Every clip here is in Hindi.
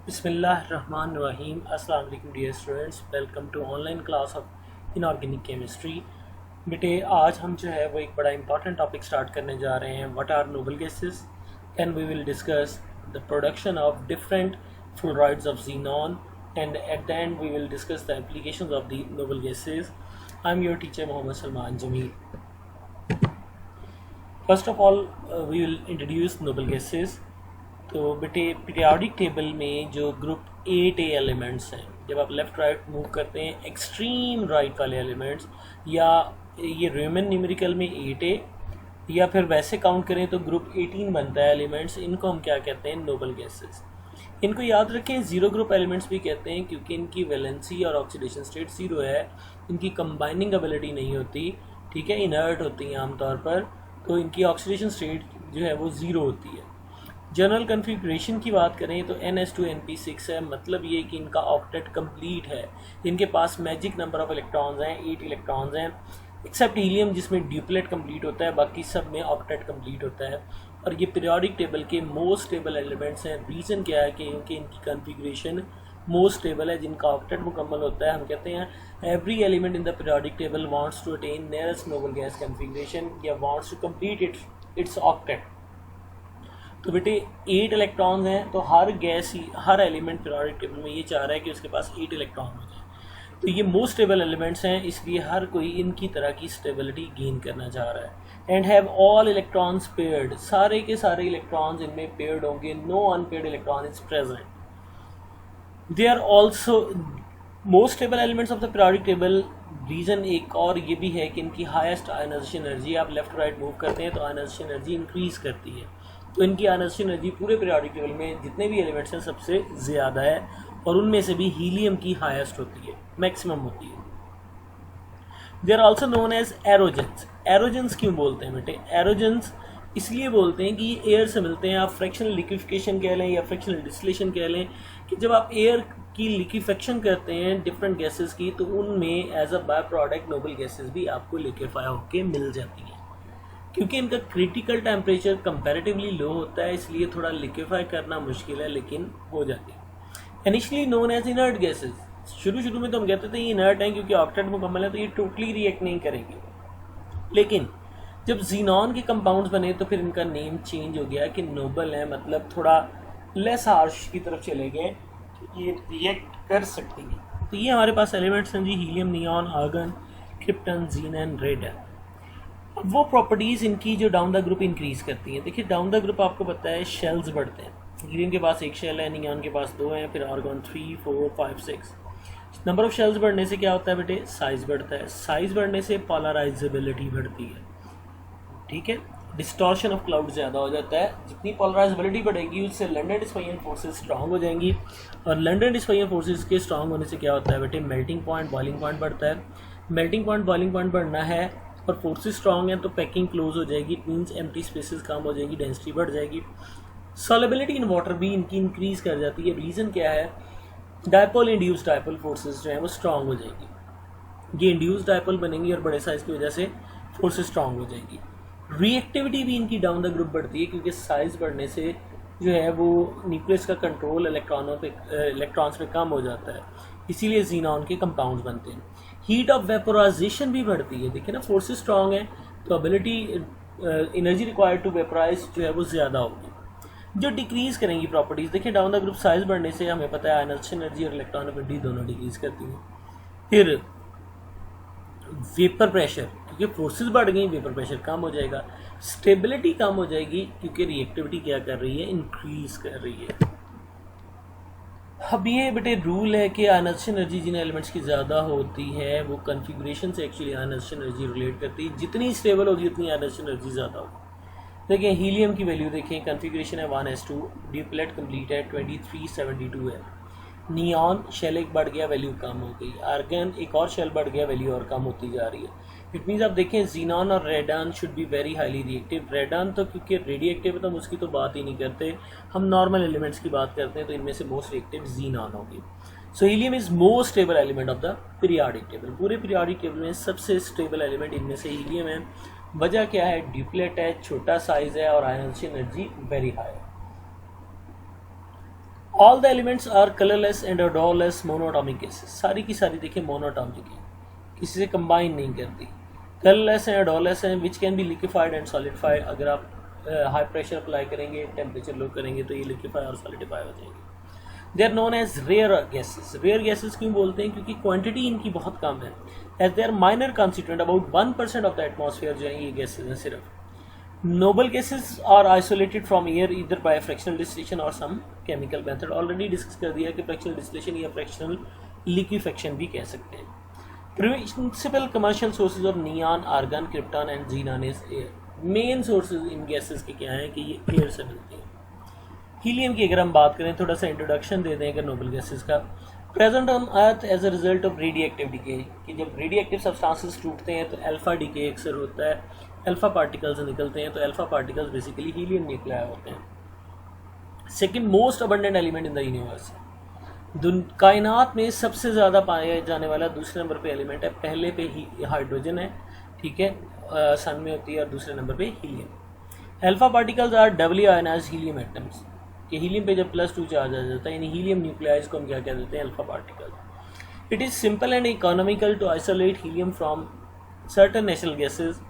बिस्मिल्लाहिर्रहमानिर्रहीम। अस्सलाम वालेकुम dear students, welcome to online class of inorganic chemistry. बेटे आज हम जो है वो एक बड़ा इंपॉर्टेंट टॉपिक स्टार्ट करने जा रहे हैं। What are noble gases and we will discuss the production of different fluorides of xenon and at the end we will discuss the applications of the noble gases. I'm your teacher Mohammed Salman Jameel. First of all, we will introduce noble gases. तो बेटे पीरियोडिक टेबल में जो ग्रुप 8A एलिमेंट्स हैं, जब आप लेफ़्ट राइट मूव करते हैं एक्सट्रीम राइट वाले एलिमेंट्स, या ये रोमन न्यूमेरिकल में 8A या फिर वैसे काउंट करें तो ग्रुप 18 बनता है एलिमेंट्स, इनको हम क्या कहते हैं? Noble gases. इनको याद रखें ज़ीरो ग्रुप एलिमेंट्स भी कहते हैं क्योंकि इनकी वैलेंसी और ऑक्सीडेशन स्टेट ज़ीरो है, इनकी कंबाइनिंग एबिलिटी नहीं होती, ठीक है, इनर्ट होती हैं आमतौर पर, तो इनकी ऑक्सीडेशन स्टेट जो है वो ज़ीरो होती है। जनरल कन्फिग्रेशन की बात करें तो NH2NP6 है, मतलब ये कि इनका ऑक्टेट कंप्लीट है, इनके पास मैजिक नंबर ऑफ इलेक्ट्रॉन्स हैं, 8 इलेक्ट्रॉन्स हैं, एक्सेप्ट हीलियम जिसमें ड्यूप्लेट कंप्लीट होता है, बाकी सब में ऑक्टेट कंप्लीट होता है। और ये पीरियोडिक टेबल के मोस्ट स्टेबल एलिमेंट्स हैं। रीज़न क्या है कि क्योंकि इनकी कन्फिग्रेशन मोस्ट स्टेबल है, जिनका ऑक्टेट मुकम्मल होता है। हम कहते हैं every element in the periodic table wants to attain nearest noble gas configuration या wants to complete its octet. तो बेटे 8 इलेक्ट्रॉन्स हैं, तो हर एलिमेंट पीरियोडिक टेबल में ये चाह रहा है कि उसके पास 8 इलेक्ट्रॉन हो जाए। तो ये मोस्ट स्टेबल एलिमेंट्स हैं, इसलिए हर कोई इनकी तरह की स्टेबिलिटी गेन करना चाह रहा है। And have all electrons paired, सारे के सारे इलेक्ट्रॉन्स इनमें पेयर्ड होंगे, no unpaired electron is present. They are also most stable elements of the periodic table. Reason एक और ये भी है कि इनकी हाईएस्ट आयनाइजेशन एनर्जी, आप लेफ्ट राइट मूव करते हैं तो आयनाइजेशन एनर्जी इंक्रीज करती है, तो इनकी आयनाइजेशन एनर्जी पूरे पीरियोडिक टेबल में जितने भी एलिमेंट्स हैं सबसे ज़्यादा है, और उनमें से भी हीलियम की हाईएस्ट होती है, मैक्सिमम होती है। They are also known as aerogens. Aerogens क्यों बोलते हैं बेटे? एरोजेंस इसलिए बोलते हैं कि ये एयर से मिलते हैं। आप फ्रैक्शनल लिक्विफिकेशन कह लें या फ्रैक्शनल डिस्टिलेशन कह लें, कि जब आप एयर की लिक्विफेक्शन करते हैं डिफरेंट गैसेस की, तो उनमें as a by product noble gases भी आपको लिक्विफाई होकर मिल जाती हैं। क्योंकि इनका क्रिटिकल टेम्परेचर कंपैरेटिवली लो होता है, इसलिए थोड़ा लिक्विफाई करना मुश्किल है, लेकिन हो जाती है। Initially known as inert gases. शुरू में तो हम कहते थे ये इनर्ट हैं क्योंकि ऑक्टेट मुकम्मल है, तो ये टोटली रिएक्ट नहीं करेंगे। लेकिन जब xenon के कंपाउंड्स बने तो फिर इनका नेम चेंज हो गया कि नोबल है, मतलब थोड़ा लेस हार्श की तरफ चले गए, ये रिएक्ट कर सकती हैं। तो ये हमारे पास एलिमेंट्स हैं जी, helium, neon, argon, krypton, xenon, radium. अब वो प्रॉपर्टीज़ इनकी जो डाउन द ग्रुप इंक्रीज़ करती हैं। देखिए डाउन द ग्रुप आपको पता है शेल्स बढ़ते हैं। हीलियम के पास एक शेल है, नियॉन के पास 2 हैं, फिर आर्गन 3, 4, 5, 6। नंबर ऑफ शेल्स बढ़ने से क्या होता है बेटे? साइज़ बढ़ता है। साइज़ बढ़ने से पोलराइजेबिलिटी बढ़ती है, ठीक है, डिस्टॉर्शन ऑफ क्लाउड ज़्यादा हो जाता है। जितनी पोलराइजेबिलिटी बढ़ेगी उससे लंडन डिस्पर्जन फोर्सेस स्ट्रांग हो जाएंगी, और लंडन डिस्पर्जन फोर्सेस के स्ट्रांग होने से क्या होता है बेटे? मेल्टिंग पॉइंट, बॉइलिंग पॉइंट बढ़ता है। मेल्टिंग पॉइंट, बॉइलिंग पॉइंट बढ़ना है और फोर्सेस स्ट्रांग है तो पैकिंग क्लोज हो जाएगी, इट मीन्स एम्प्टी स्पेसेस कम हो जाएगी, डेंसिटी बढ़ जाएगी। सॉलेबिलिटी इन वाटर भी इनकी इंक्रीज कर जाती है। रीज़न क्या है? डायपोल इंड्यूस्ड डायपोल फोर्सेस जो है वो स्ट्रांग हो जाएगी, ये इंड्यूस्ड डायपोल बनेंगी और बड़े साइज़ की वजह से फोर्सेस स्ट्रांग हो जाएगी। रिएक्टिविटी भी इनकी डाउन द ग्रुप बढ़ती है क्योंकि साइज़ बढ़ने से जो है वो न्यूक्लियस का कंट्रोल इलेक्ट्रॉन्स पे कम हो जाता है, इसीलिए xenon के कंपाउंड्स बनते हैं। हीट ऑफ वेपोराइजेशन भी बढ़ती है। देखिए ना, फोर्सेस स्ट्रांग है तो ability energy required to vaporise जो है वो ज़्यादा होगी, जो डिक्रीज़ करेंगी प्रॉपर्टीज़। देखिए डाउन द ग्रुप साइज़ बढ़ने से हमें पता है आयनाइजेशन एनर्जी और इलेक्ट्रॉन एबिलिटी दोनों डिक्रीज़ करती हैं। फिर वेपर प्रेशर, क्योंकि फोर्सेस बढ़ गई वेपर प्रेशर कम हो जाएगा। स्टेबिलिटी कम हो जाएगी क्योंकि रिएक्टिविटी क्या कर रही है? इंक्रीज कर रही है। अब ये बेटे रूल है कि आयनाइजेशन एनर्जी जिन एलिमेंट्स की ज़्यादा होती है वो कन्फिग्रेशन से एक्चुअली आयनाइजेशन एनर्जी रिलेट करती है। जितनी स्टेबल होगी उतनी आयनाइजेशन एनर्जी ज़्यादा होगी। देखिए हीलियम की वैल्यू देखें, कन्फिग्रेशन है 1s2, ड्यूप्लेट कंप्लीट है, 2372 है। नियॉन शेल एक बढ़ गया, वैल्यू कम हो गई। आर्गन एक और शेल बढ़ गया, वैल्यू और कम होती जा रही है। इट मीन्स आप देखें xenon और रेडन should be very highly reactive. रेडन तो क्योंकि रेडिएक्टिव है तो हम उसकी तो बात ही नहीं करते, हम नॉर्मल एलिमेंट्स की बात करते हैं, तो इनमें से मोस्ट रिएक्टिव xenon होगी। So helium is most stable element of the periodic table. पूरे पीरियोडिक टेबल में सबसे स्टेबल एलिमेंट इनमें से हीलियम है। वजह क्या है? ड्यूप्लेट है, छोटा साइज है और आयनाइजेशन एनर्जी वेरी हाई है। All the elements are colourless and odorless monatomic gases, सारी की सारी देखिए मोनोटॉमिक है, किसी से कंबाइन नहीं करती, कलरलेस हैं, odorless हैं, which can be liquefied and solidified. अगर आप हाई प्रेशर अप्लाई करेंगे, टेम्परेचर लो करेंगे तो ये लिक्विफाई और सॉलिडिफाई हो जाएंगे। They are known as rare gases. Rare gases क्यों बोलते हैं? क्योंकि क्वांटिटी इनकी बहुत कम है, as they are minor constituent, about 1% of the atmosphere जो है ये गैसेज हैं सिर्फ। Noble gases are isolated from air either by fractional distillation और सम केमिकल मेथड। ऑलरेडी डिस्कस कर दिया कि फ्रैक्शनल डिस्टिलेशन या फ्रैक्शनल लिक्विफेक्शन भी कह सकते हैं। Principal commercial sources of neon, argon, krypton and xenon is air. Main sources इन गैसेस के क्या हैं कि ये एयर से मिलते हैं। हीलियम की अगर हम बात करें, थोड़ा सा इंट्रोडक्शन दे दें अगर नोबल गैसेस का। Present on earth as a result of radioactive decay, कि जब रेडिएक्टिव सब्सटेंसेस टूटते हैं तो अल्फा डिके अक्सर होता है, अल्फा पार्टिकल्स निकलते हैं, तो alpha particles basically helium nuclei होते हैं। Second most abundant element in the universe, कायनात में सबसे ज़्यादा पाया जाने वाला दूसरे नंबर पे एलिमेंट है, पहले पे ही हाइड्रोजन है, ठीक है, सन में होती है, और दूसरे नंबर पे helium. Alpha particles are doubly ionised helium atoms, कि हीलियम पे जब +2 चार्ज आ जाता है, यानी हीलियम न्यूक्लियाइज को हम क्या कह देते हैं? Alpha particle. It is simple and economical to isolate helium from certain natural gases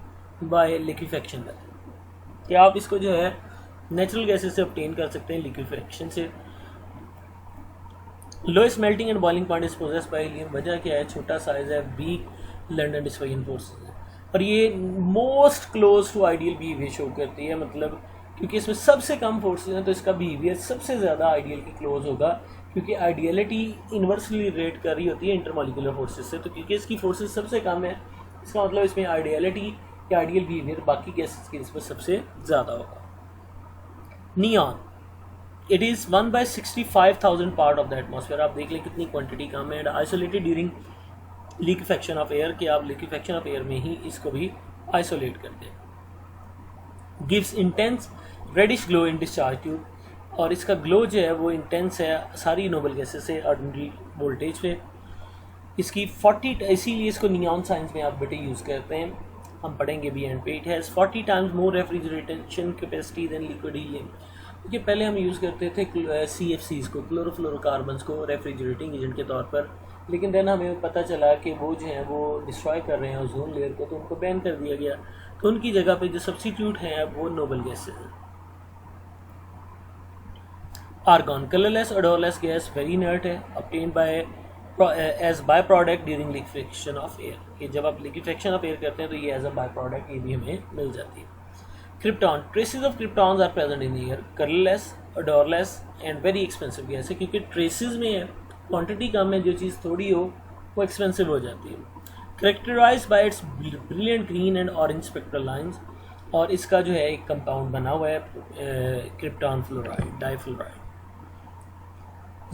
by liquefaction method, कि आप इसको जो है नेचुरल गैसेज से ऑब्टेन कर सकते हैं लिक्विफेक्शन से। Lowest melting and boiling point is possessed by helium. वजह क्या है? छोटा साइज है, वीक लंडन डिस्पर्जन फोर्सेस है, और ये most close to ideal behaviour show करती है, मतलब क्योंकि इसमें सबसे कम फोर्सेस हैं तो इसका बिहेवियर सबसे ज़्यादा आइडियल के क्लोज होगा, क्योंकि आइडियलिटी इन्वर्सली रिलेट कर रही होती है इंटरमॉलिक्यूलर फोर्सेस से। तो क्योंकि इसकी फोर्सेस सबसे कम है, इसका मतलब इसमें आइडियलिटी या आइडियल बिहेवियर बाकी गैसेस की इसमें सबसे ज़्यादा होगा। Neon, it is 1/65,000 part of the atmosphere. आप देख लें कितनी क्वांटिटी कम है। And isolated during liquefaction of air, कि आप लिक्विफेक्शन ऑफ एयर में ही इसको भी आइसोलेट करते हैं। Gives intense reddish glow in discharge tube, और इसका ग्लो जो है वो इंटेंस है सारी नोबल गैसेस से ऑर्डिनरी वोल्टेज पे। इसकी 40, इसीलिए इसको नियॉन साइंस में आप बेटे यूज़ करते हैं, हम पढ़ेंगे भी एंड पे। It has 40 times more refrigeration capacity than liquid helium, क्योंकि पहले हम यूज़ करते थे CFCs को, क्लोरोफ्लोरोकार्बन्स को, रेफ्रिजरेटिंग एजेंट के तौर पर, लेकिन देन हमें पता चला कि वो जो है वो डिस्ट्रॉय कर रहे हैं ओजोन लेयर को, तो उनको बैन कर दिया गया। तो उनकी जगह पे जो सब्स्टिट्यूट हैं वो नोबल गैसेस हैं। Argon, colourless odorless gas, very inert है, obtained by as by product during liquefaction of air, कि जब आप लिक्विफेक्शन ऑफ एयर करते हैं तो ये एज अ बाय प्रोडक्ट ये भी हमें मिल जाती है। Krypton, traces of kryptons are present in air, colourless, odorless and very expensive gas है, क्योंकि ट्रेसेस में है, क्वांटिटी कम है, जो चीज़ थोड़ी हो वो एक्सपेंसिव हो जाती है। Characterised by its brilliant green and orange spectral lines, और इसका जो है एक कंपाउंड बना हुआ है krypton fluoride, difluoride.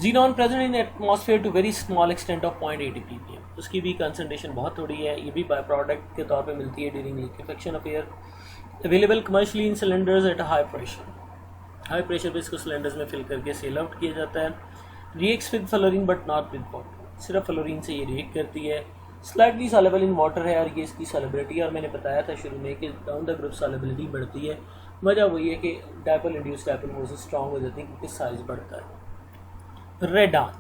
Xenon present in atmosphere to very small extent of 0.80 ppm, उसकी भी कंसनट्रेशन बहुत थोड़ी है, ये भी बाय प्रोडक्ट के तौर पे मिलती है during liquefaction of air. Available commercially in cylinders at high pressure, high pressure पे इसको सिलेंडर्स में फिल करके सेल आउट किया जाता है। Reacts with fluorine but not with water, सिर्फ फ्लोरीन से ये रिएक्ट करती है। स्लाइटली सॉलेबल इन वाटर है, और ये इसकी सॉलेबिलिटी, और मैंने बताया था शुरू में कि डाउन द ग्रुप सॉलेबिलिटी बढ़ती है। वजह वही है कि dipole induced dipole forces strong हो जाती है क्योंकि साइज बढ़ता है। Radon,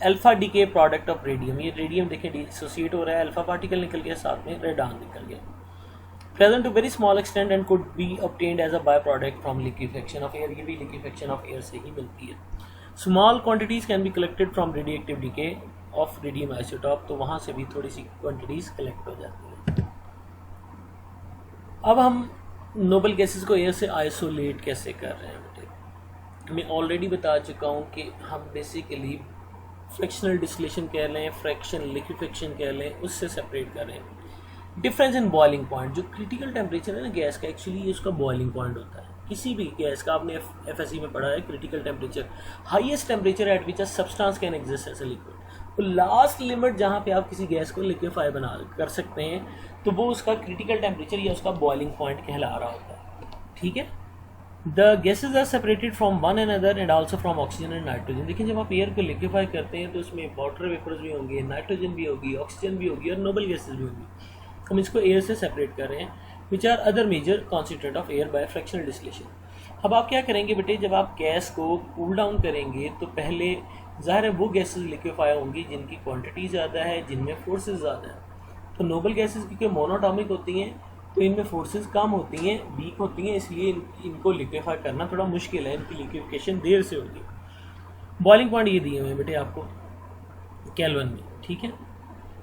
alpha decay product of radium, ये रेडियम देखें डिसोसिएट हो रहा है, अल्फा पार्टिकल निकल गया, साथ में रेडान निकल गया। Present to very small extent and could be obtained as a by product from liquefaction of air, ये भी लिक्विफेक्शन ऑफ एयर से ही मिलती है। Small quantities can be collected from radioactive decay of radium isotope, तो वहाँ से भी थोड़ी सी क्वांटिटीज कलेक्ट हो जाती है। अब हम नोबल गैसेस को एयर से आइसोलेट कैसे कर रहे हैं बेटे, मैं ऑलरेडी बता चुका हूँ कि हम बेसिकली फ्रैक्शनल डिस्टिलेशन कह लें, फ्रैक्शन लिक्विफेक्शन कह लें, उससे सेपरेट कर रहे हैं। डिफरेंस इन बॉइलिंग पॉइंट, जो क्रिटिकल टेम्परेचर है ना गैस का, एक्चुअली उसका बॉइलिंग पॉइंट होता है किसी भी गैस का। आपने FSE में पढ़ा है critical temperature, highest temperature at which a substance can exist as a liquid, तो लास्ट लिमिट जहाँ पे आप किसी गैस को लिक्विफाई बना कर सकते हैं तो वो उसका क्रिटिकल टेम्परेचर या उसका बॉइलिंग पॉइंट कहला रहा होता है, ठीक है। The gases are separated from one another and also from oxygen and nitrogen. देखिए जब आप एयर को लिक्विफाई करते हैं तो उसमें वाटर वेपर्स भी होंगे, नाइट्रोजन भी होगी, ऑक्सीजन भी होगी और नोबल गैसेज भी होंगी। हम इसको एयर से सेपरेट कर रहे हैं, which are other major constituent of air by fractional distillation. अब आप क्या करेंगे बेटे, जब आप गैस को कूल डाउन करेंगे तो पहले ज़ाहिर है वो गैसेस लिक्विफाई होंगी जिनकी क्वांटिटी ज़्यादा है, जिनमें फोर्सेस ज़्यादा हैं। तो नोबल गैसेस क्योंकि मोनोटॉमिक होती हैं तो इनमें फोर्सेस कम होती हैं, वीक होती हैं, इसलिए इनको लिक्विफाई करना थोड़ा मुश्किल है, इनकी लिक्विफिकेशन देर से होगी। बॉइलिंग पॉइंट ये दिए हुए हैं बेटे आपको केल्विन में, ठीक है।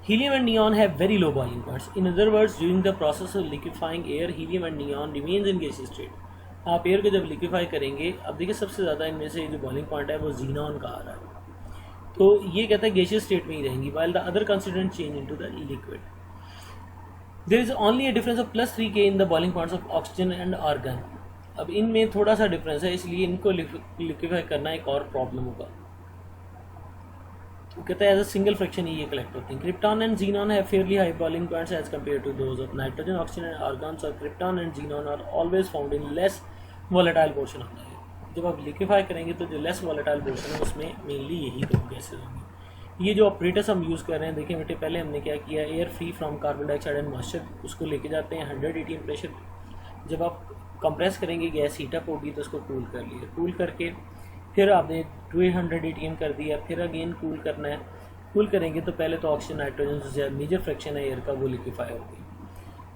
Helium and neon have very low boiling points. In other words, during the process of liquefying air helium and neon remains in gaseous state. आप एयर को जब लिक्विफाई करेंगे, अब देखिए सबसे ज़्यादा इनमें से जो बॉइलिंग पॉइंट है वो जीनॉन का आ रहा है, तो ये कहता है गैसियस स्टेट में ही रहेंगी, while the other constituent change into the liquid. There is only a difference of +3 K in the boiling points of oxygen and argon. अब इनमें थोड़ा सा डिफरेंस है, इसलिए इनको लिक्विफाई करना एक और प्रॉब्लम होगा। तो कहता है एज अ सिंगल फ्रैक्शन ये कलेक्ट होते हैं। Krypton and xenon have fairly high boiling points as compare to those of nitrogen, oxygen and argon. So krypton and xenon are always found in less volatile portion of the air. जब आप लिक्विफाई करेंगे तो जो लेस वोलेटाइल पोर्शन है उसमें मेनली यही दो गैसेज होंगी। ये जो ऑपरेटर्स हम यूज़ कर रहे हैं, देखिए बेटे पहले हमने क्या किया, air free from carbon dioxide and moisture, उसको लेके जाते हैं 100 atm प्रेशर। जब आप कंप्रेस करेंगे गैस हीट अप होगी तो उसको कूल कर लिया, कूल करके फिर आपने 200 atm कर दिया, फिर अगेन कूल करना है। कूल करेंगे तो पहले तो ऑक्सीजन नाइट्रोजन से मेजर फ्रैक्शन है एयर का वो लिक्विफाई हो गई,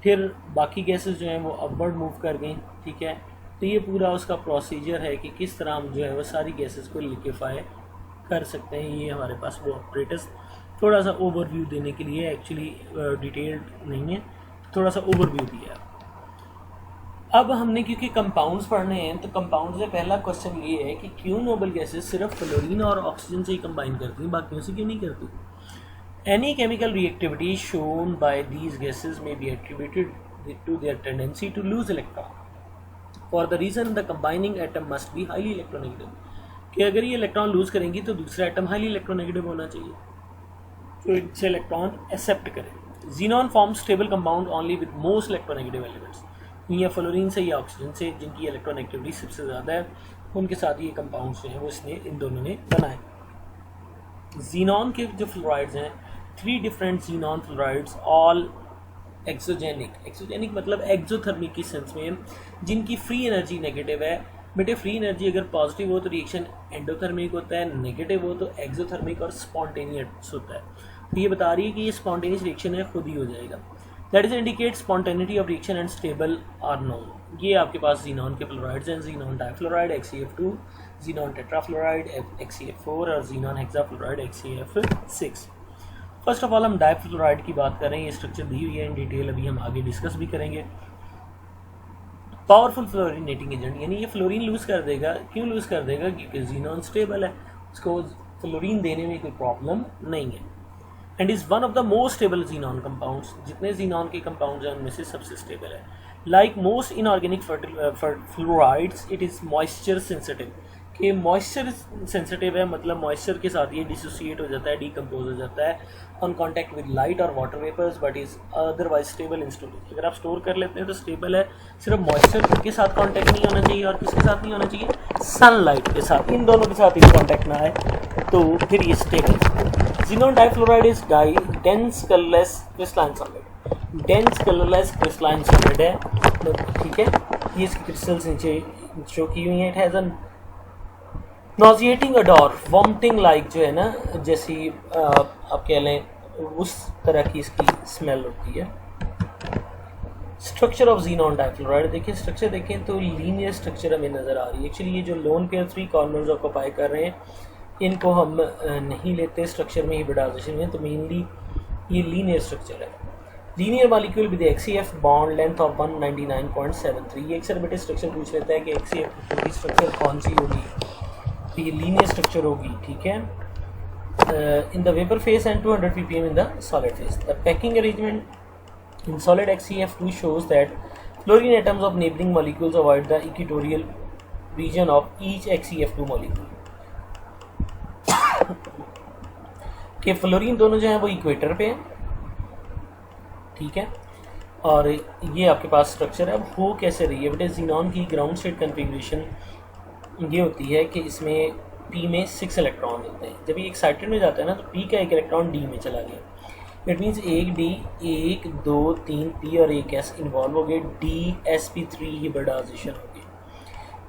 फिर बाकी गैसेस जो हैं वो अपवर्ड मूव कर गई, ठीक है। तो ये पूरा उसका प्रोसीजर है कि किस तरह हम जो है वो सारी गैसेस को लिक्विफाई कर सकते हैं। ये हमारे पास वो ऑपरेटर्स थोड़ा सा ओवरव्यू देने के लिए, एक्चुअली डिटेल्ड नहीं है, थोड़ा सा ओवरव्यू दिया है। अब हमने क्योंकि कंपाउंड्स पढ़ने हैं तो कंपाउंड से पहला क्वेश्चन ये है कि क्यों नोबल गैसेस सिर्फ फ्लोरीन और ऑक्सीजन से ही कंबाइन करती हैं, बाकियों से क्यों नहीं करती। Any chemical reactivity shown by these gases may be attributed to their tendency to lose electron for the reason the combining atom must be highly electronegative. कि अगर ये इलेक्ट्रॉन लूज करेंगी तो दूसरा एटम हाईली इलेक्ट्रोनेगेटिव होना चाहिए तो इनसे इलेक्ट्रॉन एक्सेप्ट करे। Xenon form stable compound only with most electronegative elements. या फ्लोरीन से या ऑक्सीजन से जिनकी इलेक्ट्रोनेगेटिविटी सबसे ज़्यादा है उनके साथ ये कंपाउंड्स जो हैं वो इसने इन दोनों ने बनाए। जीनॉन के जो फ्लोराइड्स हैं, 3 different xenon fluorides, all exogenic. Exogenic मतलब एक्सोथर्मिक की सेंस में, जिनकी फ्री एनर्जी नेगेटिव है। बेटे फ्री एनर्जी अगर पॉजिटिव हो तो रिएक्शन एंडोथर्मिक होता है, नेगेटिव हो तो एक्सोथर्मिक और स्पॉन्टेनियस होता है। तो ये बता रही है कि ये स्पॉन्टेनियस रिएक्शन है, खुद ही हो जाएगा। That is indicate spontaneity of reaction and stable are known. ये आपके पास जीनॉन के फ्लोराइड्स हैं, xenon difluoride XeF2, xenon tetrafluoride XeF4 और xenon hexafluoride XeF6। First of all हम डाइफ्लोराइड की बात कर रहे हैं, ये स्ट्रक्चर दी हुई है इन डिटेल, अभी हम आगे डिस्कस भी करेंगे। पावरफुल फ्लोरिनेटिंग एजेंट, यानी ये फ्लोरीन लूज कर देगा। क्यों लूज कर देगा? क्योंकि जीनॉन स्टेबल है, उसको फ्लोरीन देने में कोई प्रॉब्लम नहीं है। And is one of the most stable xenon compounds. जितने जीनॉन के कंपाउंड्स हैं उनमें से सबसे स्टेबल है। Like most inorganic fluorides it is moisture sensitive. कि मॉइस्चर सेंसिटिव है, मतलब मॉइस्चर के साथ ये डिसोसिएट हो जाता है, डिकम्पोज हो जाता है ऑन कॉन्टैक्ट विद लाइट और water vapours, but is otherwise stable in storage. अगर आप स्टोर कर लेते हैं तो स्टेबल है। सिर्फ मॉइस्चर के साथ कॉन्टैक्ट नहीं होना चाहिए, और किसके साथ नहीं होना चाहिए? सनलाइट के साथ। इन दोनों के साथ ही कॉन्टैक्ट ना आए तो फिर ये stable. Xenon difluoride is dense colourless crystalline solid. Dense colourless crystalline solid है, तो ठीक है। ये इसकी क्रिस्टल्स नीचे शो की हुई हैं। It has an nauseating odour, vomiting like जो है ना, जैसी आप कह लें उस तरह की इसकी स्मेल होती है। स्ट्रक्चर ऑफ जीनॉन डाइफ्लोराइड, देखिए स्ट्रक्चर देखें तो लीनियर स्ट्रक्चर हमें नज़र आ रही है। एक्चुअली ये जो लोन पेयर 3 कॉर्नर्स ऑक्यूपाई कर रहे हैं इनको हम नहीं लेते स्ट्रक्चर में हिब्रिडाइजेशन में, तो मेनली ये लीनियर स्ट्रक्चर है। Linear molecule with XeF bond length of 199.73। ये अक्सर बेटे स्ट्रक्चर पूछ लेता है कि XeF की स्ट्रक्चर कौन सी होगी, तो ये लीनियर स्ट्रक्चर होगी, ठीक है। In the vapour face and 200 ppm in the solid phase. The packing arrangement in solid XeF2 shows that fluorine atoms of neighboring molecules avoid the equatorial region of each XeF2 molecule। कि फ्लोरीन दोनों जो हैं वो इक्वेटर पे हैं, ठीक है। और ये आपके पास स्ट्रक्चर है। अब हो कैसे रही है बेटे? जीनॉन की ग्राउंड स्टेट कन्फिग्रेशन ये होती है कि इसमें P में 6 इलेक्ट्रॉन होते हैं। जब ये एक्साइटेड में जाता है ना तो P का एक इलेक्ट्रॉन D में चला गया। इट मीन्स एक D, 1 2 3 P और एक S इन्वॉल्व हो गए। DsP3 हिब्रिडाइजेशन हो गई।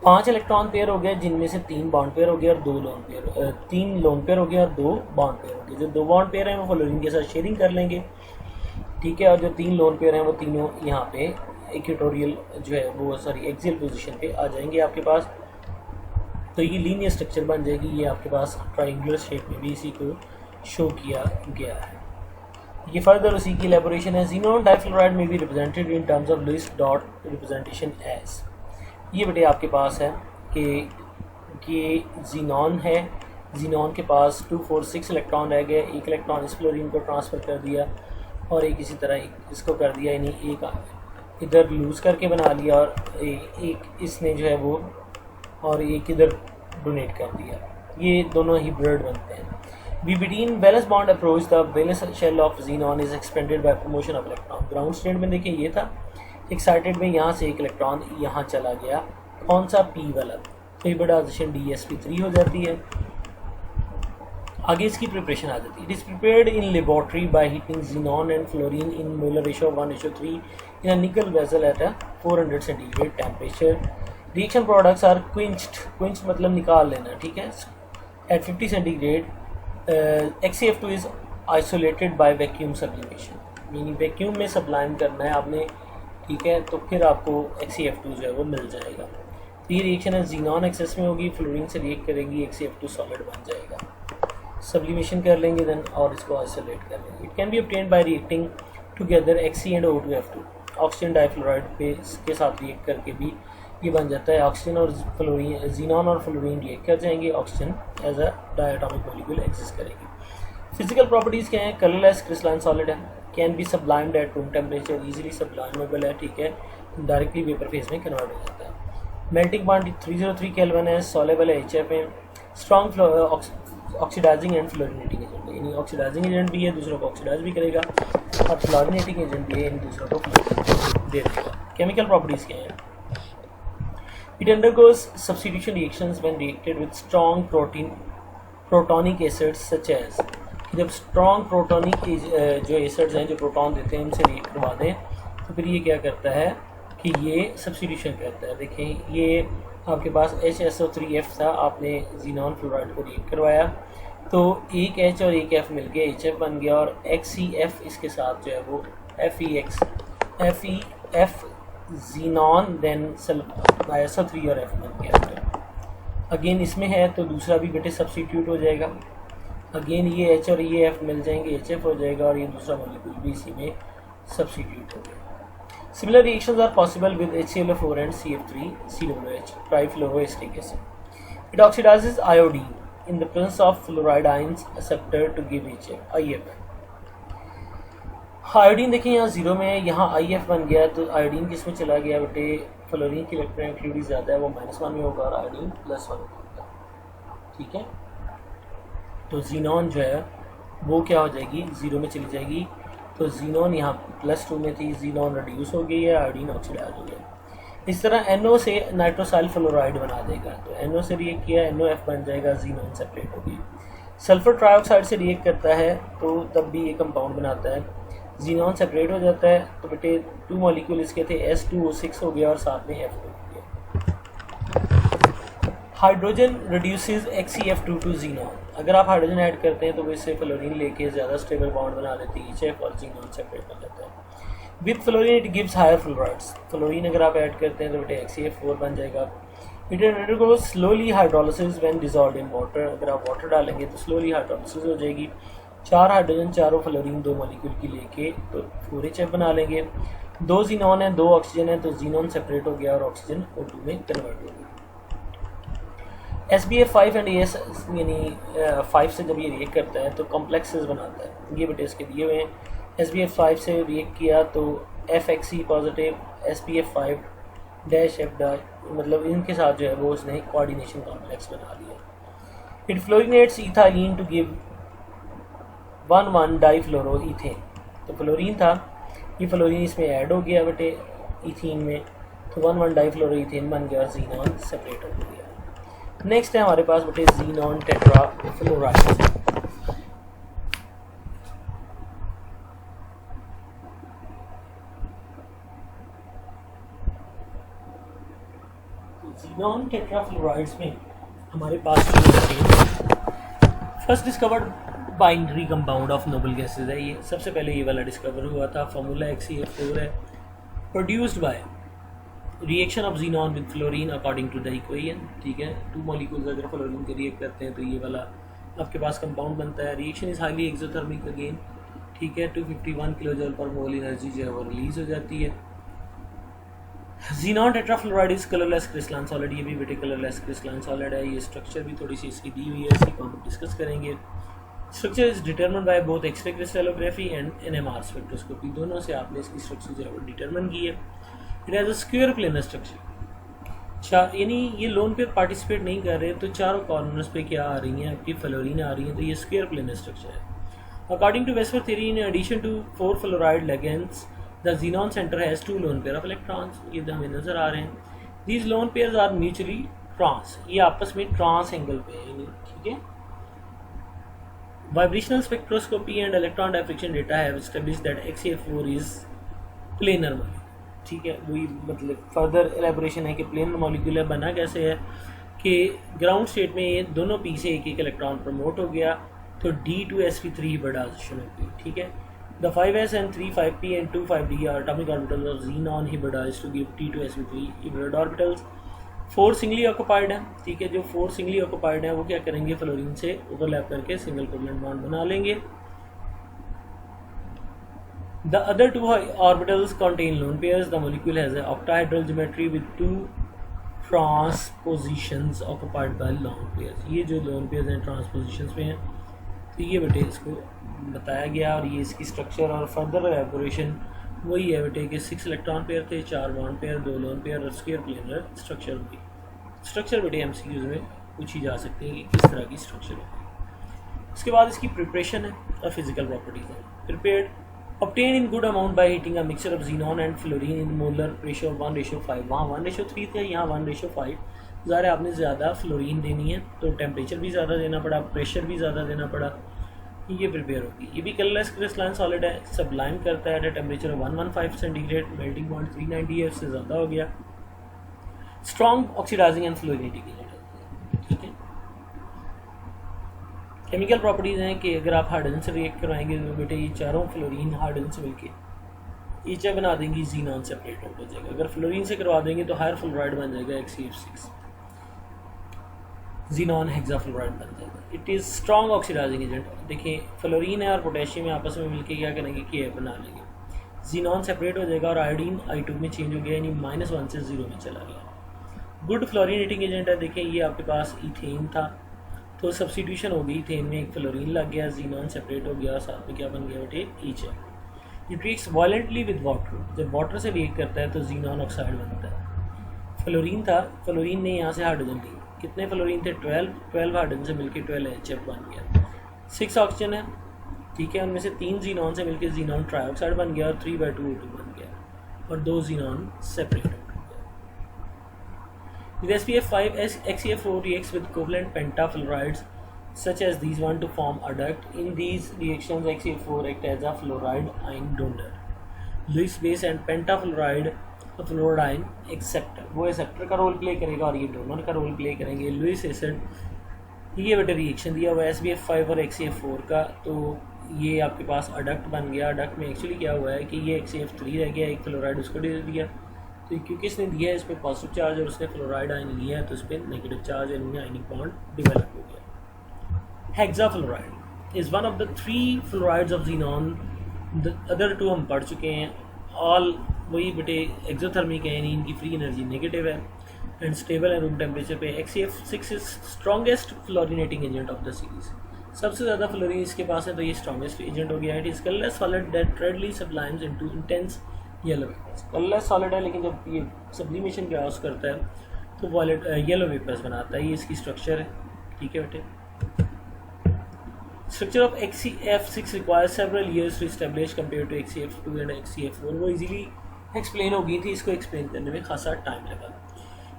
5 इलेक्ट्रॉन पेयर हो गए, जिनमें से 3 बॉन्ड पेयर हो गए और 2 लोन पेयर, 3 लोन पेयर हो गए और 2 बॉन्ड पेयर हो गए। जो 2 बॉन्ड पेयर हैं वो फ्लोरीन के साथ शेयरिंग कर लेंगे, ठीक है, और जो 3 लोन पेयर हैं वो तीनों यहाँ पे इक्वेटोरियल जो है वो एक्सियल पोजीशन पे आ जाएंगे आपके पास। तो ये लीनियर स्ट्रक्चर बन जाएगी। ये आपके पास ट्राइंगुलर शेप में भी इसी को शो किया गया है। ये फर्दर उसी की एलेबोरेशन है। ज़ीनॉन डाइफ्लोराइड में भी represented in terms of Lewis dot representation as. ये बेटे आपके पास है कि ये ज़ीनॉन है, ज़ीनॉन के पास 246 इलेक्ट्रॉन रह गए, एक इलेक्ट्रॉन इस फ्लोरीन को ट्रांसफ़र कर दिया और एक इसी तरह इसको कर दिया, यानी एक इधर लूज़ करके बना लिया और एक इसने जो है वो और एक इधर डोनेट कर दिया। ये दोनों ही ब्लड बनते हैं। between valence bond approach the valence shell of xenon is expanded by promotion of electron। Ground state में देखिए ये था, एक्साइटेड में यहाँ से एक इलेक्ट्रॉन यहाँ चला गया, कौन सा P वाला, तो ये बटाइजेशन DsP3 हो जाती है। आगे इसकी प्रिपरेशन आ जाती है। It is prepared in laboratory by heating xenon and fluorine in molar ratio of 1:3 in a nickel vessel at a 400 centigrade temperature। Reaction products are quenched मतलब निकाल लेना, ठीक है, at 50 centigrade. XCF2 is isolated by vacuum sublimation, यानी वैक्यूम में सब्लाइम करना है आपने, ठीक है, तो फिर आपको XCF2 जो है वो मिल जाएगा। तो ये रिएक्शन है ज़ीनॉन एक्सेस में होगी, फ्लोरीन से रिएक्ट करेंगी, XCF2 सॉलिड बन जाएगा। सब्लिमेशन कर लेंगे देन और इसको आइसोलेट कर लेंगे। It can be obtained by reacting together Xc and O2F2। Oxygen difluoride पे के साथ रिएक्ट करके भी ये बन जाता है। ऑक्सीजन और फ्लोरीन, ज़ीनॉन और फ्लोरीन रिएक्ट कर जाएंगे, oxygen as a diatomic molecule exist करेगी। फिजिकल प्रॉपर्टीज़ क्या हैं? कलरलेस क्रिस्टलाइन सॉलिड है, can be sublimed at room temperature, easily sublimable है, ठीक है, डायरेक्टली वेपर फेज में कन्वर्ट हो जाता है। मेल्टिंग पॉइंट 303 केल्विन है, सॉलेबल है HF में, strong oxidising and fluorinating agent, यानी ऑक्सीडाइजिंग एजेंट भी है, दूसरों को ऑक्सीडाइज भी करेगा, और फ्लोरिनेटिंग एजेंट भी है, इन दूसरों को दे देगा। केमिकल प्रॉपर्टीज़ क्या हैं? It undergoes substitution reactions when reacted with strong protonic acids such as, जब strong protonic जो acids हैं जो प्रोटॉन देते हैं इनसे रिएक्ट करवा दें तो फिर ये क्या करता है कि ये सब्स्टिट्यूशन करता है। देखें ये आपके पास HSO3F था, आपने ज़ीनॉन फ्लोराइड को रिएक्ट करवाया तो एक H और एक F मिल गया, HF बन गया, और XCF इसके साथ जो है वो FEF ज़ीनॉन देन SO3 और F बन गया। अगेन इसमें है तो दूसरा भी बेटे सब्स्टिट्यूट हो जाएगा, अगेन ये H और ये F मिल जाएंगे, HF हो जाएगा, और ये दूसरा मॉलिक्यूल भी इसी में सब्स्टिट्यूट हो गया। Similar reactions are possible with HClO4 and CF3 COOH trifluoroacetic acid. It oxidizes iodine in the presence of fluoride ions accepted to give IF। Iodine देखिए यहाँ 0 में है, यहाँ IF बन गया, तो आयोडीन किस में चला गया बेटे? फ्लोरीन की इलेक्ट्रोनेगेटिविटी ज़्यादा है, वो -1 में होगा और आयोडीन +1 में होगा, ठीक है। तो ज़ीनॉन जो है वो क्या हो जाएगी? 0 में चली जाएगी। तो ज़ीनॉन यहाँ +2 में थी, ज़ीनॉन रिड्यूस हो गई है, आयोडीन ऑक्सीडाइज हो गया। इस तरह NO से नाइट्रोसाइल फ्लोराइड बना देगा, तो NO से रिएक्ट किया, NOF बन जाएगा, ज़ीनॉन सेपरेट हो गई। सल्फर ट्राइऑक्साइड से रिएक्ट करता है तो तब भी ये कंपाउंड बनाता है, ज़ीनॉन सेपरेट हो जाता है, तो बेटे 2 मॉलिक्यूल इसके थे, S2O6 हो गया और साथ में F2 हो गया। Hydrogen reduces XCF2 to xenon. अगर आप हाइड्रोजन ऐड करते हैं तो वो इससे फ्लोरीन लेके ज़्यादा स्टेबल बॉन्ड बना लेती है, HF, और ज़ीनॉन सेपरेट हो जाता है। With fluorine it gives higher fluorides. Fluorine अगर आप ऐड करते हैं तो बेटे XCF4 बन जाएगा। It undergoes slowly hydrolysis when dissolved in water. अगर आप वाटर डालेंगे तो स्लोली हाइड्रोलिसिस हो जाएगी। 4 हाइड्रोजन, 4 फ्लोरीन 2 मॉलिक्यूल की लेके तो 4HF बना लेंगे। 2 ज़ीनॉन है, 2 ऑक्सीजन है, तो ज़ीनॉन सेपरेट हो गया और ऑक्सीजन O2 में कन्वर्ट हो गया। SBF5 एंड AS यानी 5 से जब ये रिएक्ट करता है तो कॉम्प्लेक्सेस बनाता है, ये बेटे इसके दिए हुए हैं। SBF5 से रिएक्ट किया तो FXC positive, SBF5 dash F dash, मतलब इनके साथ जो है वो उसने कोऑर्डिनेशन कॉम्प्लेक्स बना लिया। It fluorinates ethylene to give 1,1 difluoroethane. तो फ्लोरीन था, ये फ्लोरीन इसमें ऐड हो गया बेटे इथीन में, तो 1,1 डाइफ्लोरोईथेन बन गया और ज़ीनॉन सेपरेट हो गया। नेक्स्ट है हमारे पास बेटे ज़ीनॉन टेट्राफ्लोराइड। नॉन टेट्राफ्लोराइड्स में हमारे पास जो first discovered binary compound of noble gases है, ये सबसे पहले ये वाला डिस्कवर हुआ था। फार्मूला XeF4 है, produced by reaction of xenon with fluorine according to the equation. ठीक है, टू मॉलिक्यूल्स अगर फ्लोरीन के रिएक्ट करते हैं तो ये वाला आपके पास कंपाउंड बनता है। Reaction is highly exothermic again. ठीक है, 251 किलो जूल पर मोल एनर्जी जो है वो रिलीज हो जाती है। Xenon tetrafluoride is colourless crystalline solid, ये भी बेटे कलरलेस क्रिस्टलाइन सॉलिड है। ये स्ट्रक्चर भी थोड़ी सी इसकी दी हुई है, इसी को हम डिस्कस करेंगे। Structure is determined by both X ray crystallography and NMR spectroscopy, दोनों से आपने इसकी स्ट्रक्चर जो है वो डिटर्मिन की है। It has a square planar structure, यानी ये लोन पे पार्टिसिपेट नहीं कर रहे तो चारों कॉर्नर्स पे क्या आ रही हैं आपकी फ्लोरीन आ रही है, तो ये स्क्वायर प्लेनर स्ट्रक्चर है। According to VSEPR theory, in addition to 4 fluoride ligands the xenon centre has 2 lone pair of electrons, ये हमें नजर आ रहे हैं। These lone pairs are mutually trans, ये आपस में ट्रांस एंगल पे है। ठीक है, vibrational spectroscopy and electron diffraction data have established that XeF4 is planar molecule. ठीक है, वही मतलब फर्दर एलेबोरेशन है कि प्लेनर मॉलिक्यूल है। बना कैसे है कि ग्राउंड स्टेट में ये दोनों पी से एक इलेक्ट्रॉन प्रमोट हो गया तो D2sp3 हिब्रिडाइजेशन होगी। ठीक है, the 5s and 3,5p and 2,5d are atomic orbitals of xenon hybridized to give T2sp3 hybrid orbitals। 4 singly occupied हैं। ठीक है, जो 4 सिंगली ऑक्यूपाइड हैं वो क्या करेंगे, फ्लोरीन से ओवरलैप करके सिंगल कोवलेंट बॉन्ड बना लेंगे। The other 2 orbitals contain lone pairs. The molecule has an octahedral geometry with 2 transpositions occupied by lone pairs। ये जो lone pairs हैं transpositions में हैं, तो ये बेटे इसको बताया गया और ये इसकी स्ट्रक्चर और फर्दर एलेबोरेशन वही है बेटे कि 6 इलेक्ट्रॉन पेयर थे, 4 बॉन्ड पेयर, 2 लोन पेयर और स्क्वायर प्लेनर स्ट्रक्चर हुई। स्ट्रक्चर बेटे MCQs में पूछी जा सकती है कि किस तरह की स्ट्रक्चर होगी। इसके बाद इसकी प्रिपरेशन है और फिजिकल प्रॉपर्टीज है। Prepared obtained in good amount by heating a mixture of xenon and fluorine in molar ratio of 1:5। वहाँ 1:3 थे, यहाँ 1:5। ज़ाहिर है आपने ज़्यादा फ्लोरीन देनी है तो टेम्परेचर भी ज़्यादा देना पड़ा, प्रेशर भी ज़्यादा देना पड़ा, ये प्रिपेयर होगी। ये भी कलरलेस क्रिस्टलाइन सॉलिड है, सबलाइम करता है at temperature of 115 centigrade, melting point 390 है, उससे ज़्यादा हो गया। Strong oxidising and fluorinating agent है। ठीक है, केमिकल प्रॉपर्टीज़ हैं कि अगर आप हाइड्रोजन से रिएक्ट करवाएंगे तो बेटे ये चारों फ्लोरीन हाइड्रोजन से मिलके ईचा बना देंगी, जीनॉन सेपरेट हो जाएगा। अगर फ्लोरीन से करवा देंगे तो हायर फ्लोराइड बन जाएगा XeF6, जीनॉन हेक्साफ्लोराइड बन जाएगा। It is strong oxidizing agent. देखिए फ्लोरीन है और पोटेशियम आपस में मिलके क्या करेंगे कि ये बना लेंगे, जीनॉन सेपरेट हो जाएगा और आयोडीन I2 में चेंज हो गया, यानी -1 से 0 में चला गया। गुड फ्लोरिनेटिंग एजेंट है। देखिए ये आपके पास इथेन था तो सब्स्टिट्यूशन हो गई, इथेन में एक फ्लोरीन लग गया, जीनॉन सेपरेट हो गया, साथ में क्या बन गया बेटे Icha. It reacts violently with water, जब वाटर से रिएक्ट करता है तो जीनॉन ऑक्साइड बनता है। फ्लोरीन था, फ्लोरीन ने यहाँ से हाइड्रोजन ली, कितने फ्लोरीन थे 12 हाइड्रोजन से मिलकर 12 HF बन गया। 6 ऑक्सीजन है। ठीक है, उनमें से 3 जीनॉन से मिलकर जीनॉन ट्राइऑक्साइड बन गया और 3/2 O2 बन गया और 2 जीनॉन सेपरेट हो गया। With SPF5, XeF4 reacts with covalent pentafluorides such as these one to form adduct. In these reactions, XeF4 act as a fluoride ion donor. Lewis base and pentafluoride fluoride acceptor, वो एक्सेप्टर का रोल प्ले करेगा और ये डोनर का रोल प्ले करेंगे। लुइस एसिड ये बेटा रिएक्शन दिया हुआ SPF5 और XeF4 का, तो ये आपके पास अडक्ट बन गया। अडक्ट में एक्चुअली क्या हुआ है कि ये XeF3 रह गया, एक फ्लोराइड उसको दे दिया, तो क्योंकि इसने दिया है इस पर पॉजिटिव चार्ज और उसने फ्लोराइड आयन लिया है तो इस पर नेगेटिव चार्ज यानी आयनिक बॉन्ड डेवलप हो गया। Hexafluoride is one of the 3 fluorides of xenon. The other 2 हम पढ़ चुके हैं। ऑल वही बेटे एक्सोथर्मिक है, यानी इनकी फ्री एनर्जी नेगेटिव है एंड स्टेबल है रूम टेम्परेचर पे। XeF6 is strongest fluorinating agent of the series, सबसे ज़्यादा फ्लोरीन इसके पास है तो ये स्ट्रॉन्गेस्ट एजेंट हो गया। It is colourless solid that readily sublimes into intense yellow vapours. Colourless solid है लेकिन जब ये सब्लिमेशन क्रॉस करता है तो वॉलेट येलो वेपर्स बनाता है। ये इसकी स्ट्रक्चर है। ठीक है बेटे, structure of XeF6 requires several years to establish compare to XeF2 and XeF4। वो इजीली एक्सप्लेन हो गई थी, इसको एक्सप्लेन करने में खासा टाइम लगा।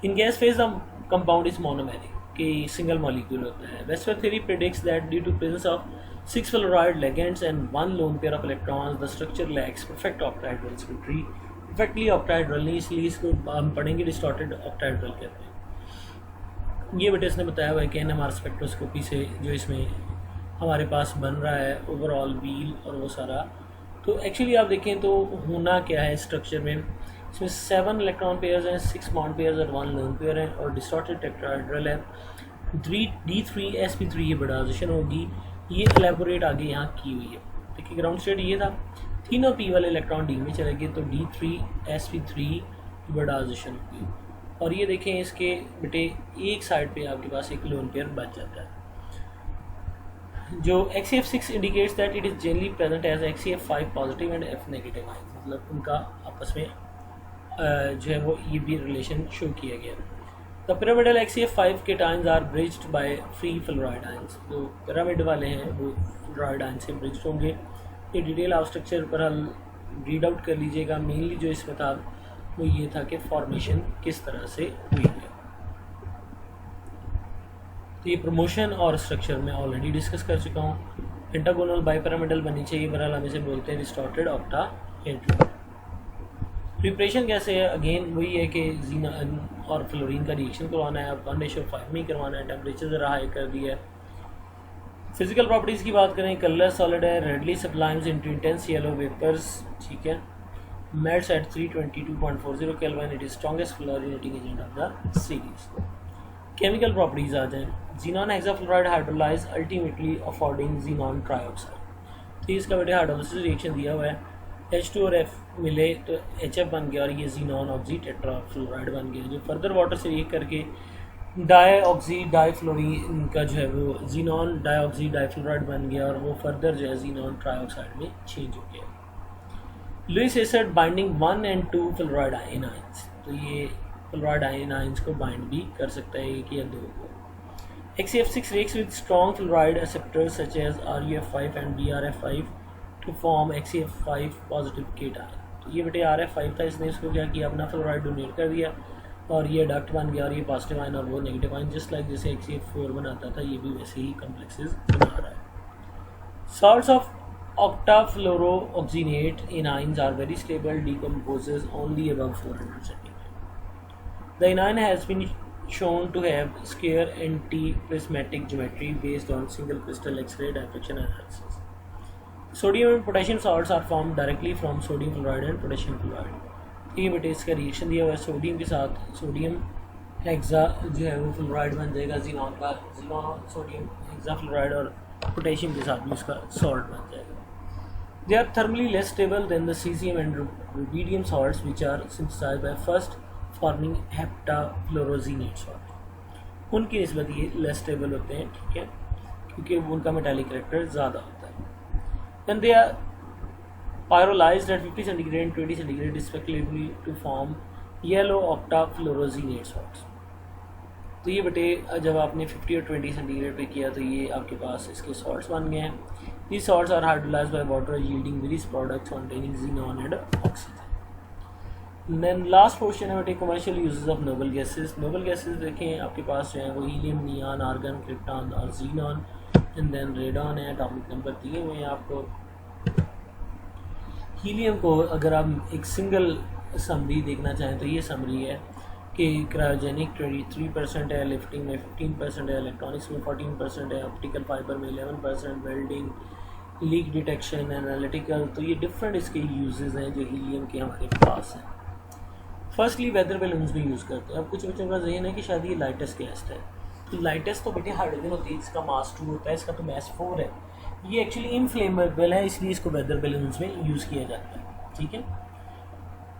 In gas phase the compound is monomeric, कि सिंगल मॉलिक्यूल होता है। VSEPR theory predicts that due to presence of 6 fluoride ligands and 1 lone pair of electrons, the structure lacks perfect octahedral symmetry। perfectly octahedral नहीं, इसलिए इसको हम पढ़ेंगे डिस्टॉर्टेड octahedral कहते हैं। ये बेटे इसने बताया हुआ है कि NMR स्पेक्ट्रोस्कोपी से जो इसमें हमारे पास बन रहा है ओवरऑल व्हील और वो सारा, तो एक्चुअली आप देखें तो होना क्या है स्ट्रक्चर में, इसमें 7 इलेक्ट्रॉन पेयर्स हैं, 6 बॉन्ड पेयर्स और 1 लोन पेयर है और डिस्टॉर्टेड टेट्राहेड्रल है। D3sp3 ये बडाइजेशन होगी, ये एलेबोरेट आगे यहाँ की हुई है। देखिए ग्राउंड स्टेट ये था, तीनों p वाले इलेक्ट्रॉन d में चले गए तो D3sp3 बडाइजेशन होगी। और ये देखें इसके बेटे एक साइड पे आपके पास एक लोन पेयर बच जाता है। जो XCF6 indicates that it is generally present as XCF5 positive and F negative ion, मतलब उनका आपस में जो है वो ये भी रिलेशन शो किया गया। The pyramidal XCF5 cations are bridged by free fluoride ions, जो पिरामिड वाले हैं वो फ्लोराइड आयन से ब्रिज्ड होंगे। ये डिटेल आप स्ट्रक्चर पर हल रीड आउट कर लीजिएगा। मेनली जो इसमें था वो ये था कि फॉर्मेशन किस तरह से हुई है। तो ये प्रमोशन और स्ट्रक्चर में ऑलरेडी डिस्कस कर चुका हूँ। पेंटागोनल बाइपिरामिडल बननी चाहिए, बहरहाल हम इसे बोलते हैं डिस्टॉर्टेड ऑक्टाहेड्रल। प्रिपरेशन कैसे है, अगेन वही है कि जीनान और फ्लोरीन का रिएक्शन करवाना है, अब 1:5 में ही करवाना है, टेम्परेचर ज़रा हाई कर दिया है। फिजिकल प्रॉपर्टीज़ की बात करें, कलर सॉलिड है, readily sublimes into intense yellow vapours, ठीक है, melts at 322.40 Kelvin, it is strongest fluorinating agent of the series. Chemical properties आ जाएं, xenon hexafluoride hydrolyze ultimately affording xenon trioxide। तो इसका बेटे हाइड्रोलिसिस रिएक्शन दिया हुआ है, H2 और F मिले तो HF बन गया और ये xenon ऑक्सी टेट्राफ्लोराइड बन गया, जो फर्दर वाटर से रिएक्ट करके डाईऑक्सी डाईफ्लोरीन का जो है वो xenon डाईऑक्सी डाईफ्लोराइड बन गया और वो फर्दर जो है xenon ट्रायोक्साइड में चेंज हो गया। Lewis acid binding 1 and 2 fluoride ions, तो ये फ्लोराइड आयनाइंस को बाइंड भी कर सकता है एक या दो को। XCF6 reacts with strong fluoride acceptors such as RUF5 and BRF5 to form XCF5 positive cation। तो ये बेटे RF5 था, इसने इसको क्या किया, अपना फ्लोराइड डोनेट कर दिया और ये डक्ट बन गया और ये पॉजिटिव आयन और वो नेगेटिव आयन, जस्ट लाइक जैसे XCF4 बनाता था ये भी वैसे ही कम्प्लेक्सेस बना रहा है। Salts of octafluorooxygenate anions are very stable, decomposes only above 400 cm. The anion has been shown to have square anti-prismatic geometry based on single crystal X-ray diffraction analysis. Sodium and potassium salts are formed directly from sodium fluoride and potassium fluoride। ये बेटे इसका रिएक्शन दिया हुआ है, सोडियम के साथ सोडियम हेक्सा जो है वो फ्लोराइड बन जाएगा, जीनॉन का जीनॉन सोडियम हेक्सा फ्लोराइड और पोटेशियम के साथ भी उसका सॉल्ट बन जाएगा। They are thermally less stable than the cesium and rubidium salts which are synthesized by first forming heptafluorosinate salt। उनकी निस्बत ये लेस स्टेबल होते हैं, ठीक है, क्योंकि उनका मेटालिक कैरेक्टर ज़्यादा होता है। Then they are pyrolyzed at 50 centigrade and 20 centigrade respectively to form yellow octafluorosinate salts। तो ये बेटे जब आपने 50 और 20 सेंटीग्रेड पे किया तो ये आपके पास इसके सॉल्ट्स बन गए हैं। These salts are hydrolyzed by water yielding various products containing xenon and oxygen। And then last question है बेटे commercial uses of noble gases। noble gases देखें आपके पास जो है वो हीलियम, नियॉन, आर्गन, क्रिप्टॉन और xenon, and then रेडॉन है, एटॉमिक नंबर दिए हुए हैं आपको। हीलियम को अगर आप एक सिंगल समरी देखना चाहें तो ये समरी है कि क्रायोजेनिक 23% है, लिफ्टिंग में 15% है, इलेक्ट्रॉनिक्स में 14% है, ऑप्टिकल फाइबर में 11%, वेल्डिंग, लीक डिटेक्शन, एनालिटिकल, तो ये डिफरेंट इसके यूजेस हैं जो हीलियम के हमारे पास हैं। फर्स्टली वेदर बैलून्स भी यूज़ करते हैं। अब कुछ बच्चों का जहन है कि शायद ये लाइटेस्ट गैस है, तो लाइटेस्ट तो बेटे हाइड्रोजन होती है, इसका मास 2 होता है, इसका तो मास 4 है, ये एक्चुअली इनफ्लेमेबल है, इसलिए इसको वेदर बैलून्स में यूज़ किया जाता है, ठीक है।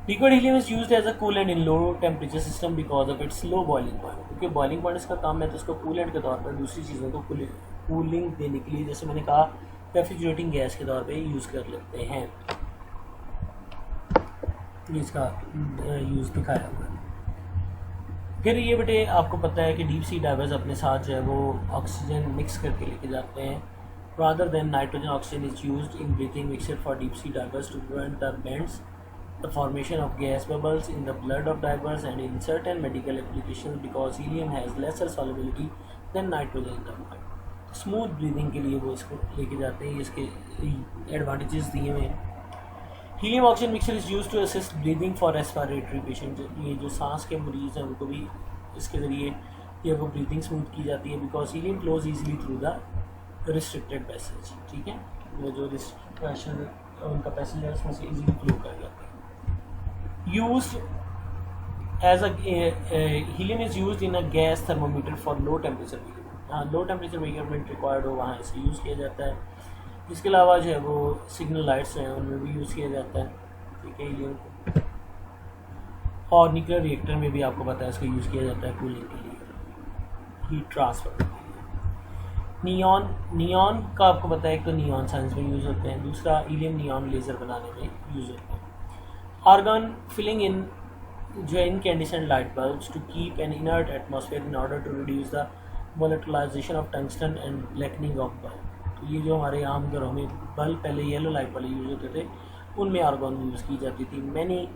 Liquid helium is used as a coolant in low temperature system because of its low boiling point, क्योंकि बॉइलिंग पॉइंट इसका कम है तो उसको कूलेंट के तौर पर दूसरी चीज़ों को कूलिंग देने के लिए, जैसे मैंने कहा, रेफ्रिजरेटिंग गैस के तौर पे यूज़ कर लेते हैं। इसका यूज़ दिखाया हुआ है। फिर ये बेटे आपको पता है कि डीप सी डाइवर्स अपने साथ जो है वो ऑक्सीजन मिक्स करके लेके जाते हैं। Rather than nitrogen oxygen is used in breathing mixture for deep sea divers to prevent the bends the formation of gas bubbles in the blood of divers and in certain medical applications because helium has lesser solubility than nitrogen in the blood। Smooth breathing के लिए वो इसको लेके जाते हैं, इसके एडवांटेजेस दिए हुए हैं। Helium oxygen mixture is used to assist breathing for respiratory patient, ये जो सांस के मरीज़ हैं उनको भी इसके ज़रिए ये वो ब्रीथिंग स्मूथ की जाती है because helium flows easily through the restricted passage, ठीक है, वो जो प्रेशर उनका पैसेज है उसमें से ईजिली फ्लो कर जाता है। Use as a helium is use in a gas thermometer for low temperature measurement. हाँ, लो टेम्परेचर मेजरमेंट रिक्वायर्ड हो वहाँ इसे यूज़ किया जाता है। इसके अलावा जो है वो सिग्नल लाइट्स हैं उनमें भी यूज़ किया जाता है, ठीक है, हीलियम को। और न्यूक्लियर रिएक्टर में भी आपको पता है इसको यूज़ किया जाता है कूलिंग के लिए, हीट ट्रांसफर के लिए। नियॉन का आपको पता है, एक तो नियॉन साइंस में यूज़ होते हैं, दूसरा हीलियम नियॉन लेज़र बनाने में यूज़ होते हैं। आर्गन फिलिंग इन जो incandescent light bulbs to keep an inert atmosphere in order to reduce the volatilization of tungsten and blackening of bulb. तो ये जो हमारे आम घरों में बल्ब पहले येलो लाइट वाले यूज़ होते थे उनमें आर्गन यूज़ की जाती थी। Many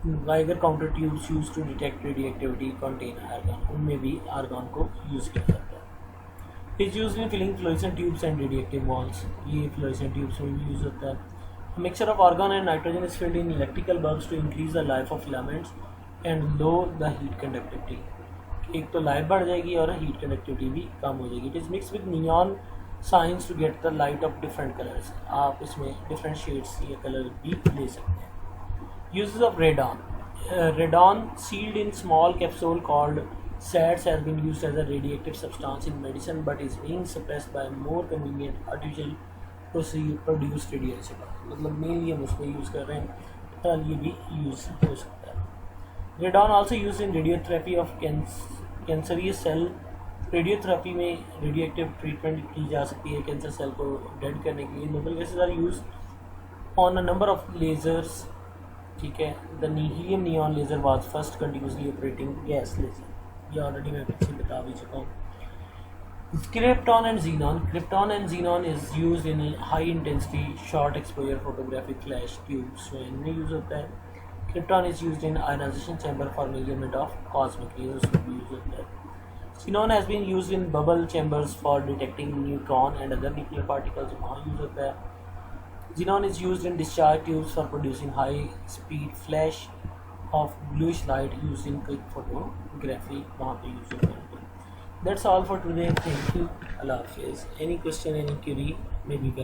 Geiger counter tubes used to detect radioactivity contain argon, उनमें भी आर्गन को यूज़ किया जाता है। Is use in filling fluorescent tubes and radioactive walls, ये फ्लोरेसेंट ट्यूब्स में भी यूज़ होता है। Mixture of argon and nitrogen is filled in electrical bulbs to increase the life of filaments and low the heat conductivity. एक तो लाइफ बढ़ जाएगी और हीट कंडक्टिविटी भी कम हो जाएगी। It is mix with neon signs to get the light of different colours, आप इसमें डिफरेंट शेड्स या कलर भी ले सकते हैं। Uses of radon. Radon sealed in small capsule called SADS has been used as a radioactive substance in medicine but is being suppressed by more convenient artificial produced radiation। मतलब मेनली हम उसको यूज़ कर रहे हैं, तो ये भी यूज़ हो सकता है। Radon also used in radiotherapy of cancerous cell। Radiotherapy में रेडिएक्टिव ट्रीटमेंट की जा सकती है कैंसर सेल को डेड करने के लिए। Noble gases are use on a number of lasers, ठीक है। The helium neon laser was first continuously operating gas laser, ये ऑलरेडी मैं पीछे बता भी चुका हूँ। Krypton and xenon. Krypton and xenon is use in high intensity short exposure photographic flash tubes, जो इनमें यूज़ होता है। Krypton is use in ionization chamber for measurement of cosmic rays, उसमें भी यूज होता है। Xenon has been used in bubble chambers for detecting neutron and other nuclear particles, वहाँ यूज होता है। Xenon is used in discharge tubes for producing high-speed flash of bluish light used in quick photography, वहाँ पे यूज होता है। That's all for today. Thank you. Allah Hafiz. Any question, any query, maybe